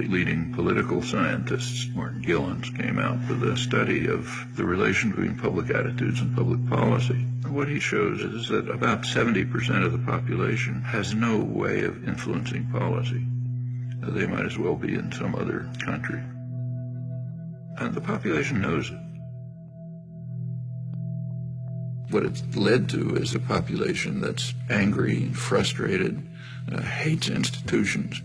the leading political scientists, Martin Gilens, came out with a study of the relation between public attitudes and public policy. What he shows is that about 70% of the population has no way of influencing policy. They might as well be in some other country. And the population knows it. What it's led to is a population that's angry, frustrated, hates institutions.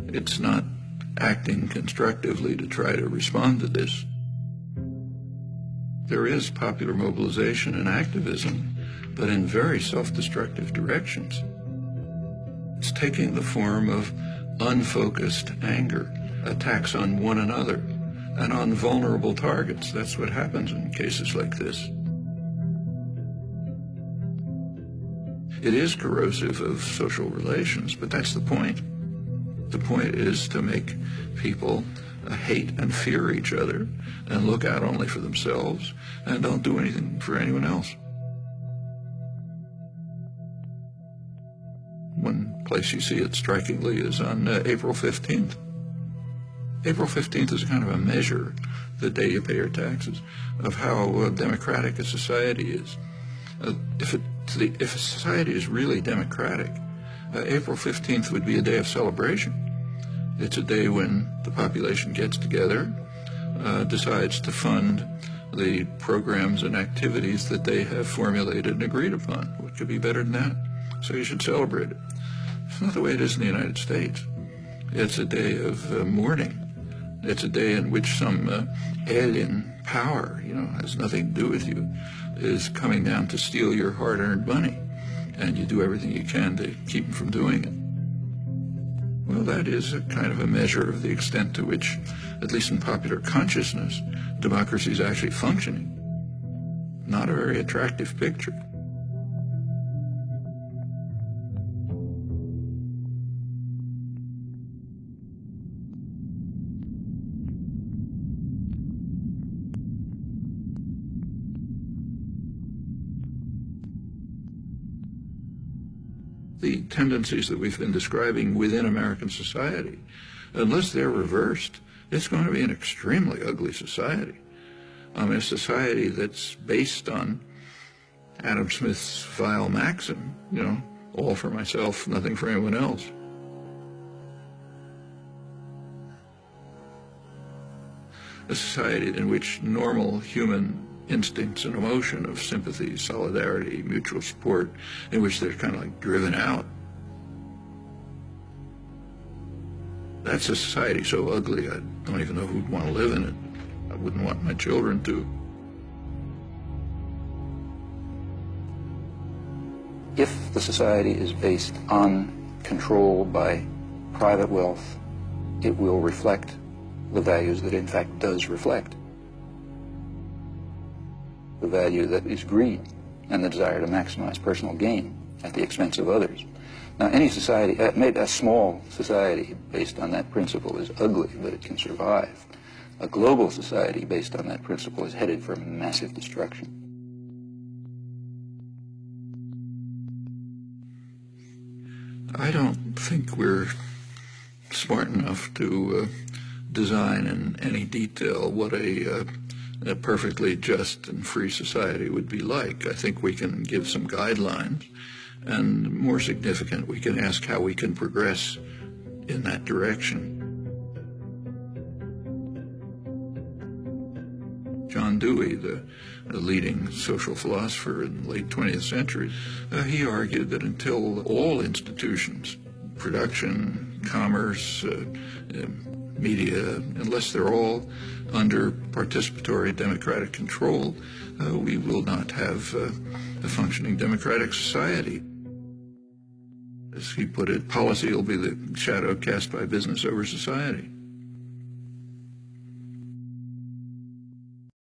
It's not acting constructively to try to respond to this. There is popular mobilization and activism, but in very self-destructive directions. It's taking the form of unfocused anger, attacks on one another, and on vulnerable targets. That's what happens in cases like this. It is corrosive of social relations, but that's the point. The point is to make people hate and fear each other and look out only for themselves and don't do anything for anyone else. One place you see it strikingly is on April 15th. April 15th is kind of a measure, the day you pay your taxes, of how democratic a society is. If a society is really democratic, April 15th would be a day of celebration. It's a day when the population gets together, decides to fund the programs and activities that they have formulated and agreed upon. What could be better than that? So you should celebrate it. It's not the way it is in the United States. It's a day of mourning. It's a day in which some alien power, has nothing to do with you, is coming down to steal your hard-earned money, and you do everything you can to keep them from doing it. Well, that is a kind of a measure of the extent to which, at least in popular consciousness, democracy is actually functioning. Not a very attractive picture. The tendencies that we've been describing within American society, unless they're reversed, it's going to be an extremely ugly society. A society that's based on Adam Smith's vile maxim, all for myself, nothing for anyone else. A society in which normal human instincts and emotion of sympathy, solidarity, mutual support, in which they're kind of like driven out. That's a society so ugly, I don't even know who'd want to live in it. I wouldn't want my children to. If the society is based on control by private wealth, it will reflect the values that it in fact does reflect. The value that is greed and the desire to maximize personal gain at the expense of others. Now, any society, maybe a small society based on that principle is ugly, but it can survive. A global society based on that principle is headed for massive destruction. I don't think we're smart enough to design in any detail what a perfectly just and free society would be like. I think we can give some guidelines, and more significant, we can ask how we can progress in that direction. John Dewey, the leading social philosopher in the late 20th century, he argued that until all institutions, production, commerce, media, unless they're all under participatory democratic control, we will not have a functioning democratic society. As he put it, policy will be the shadow cast by business over society.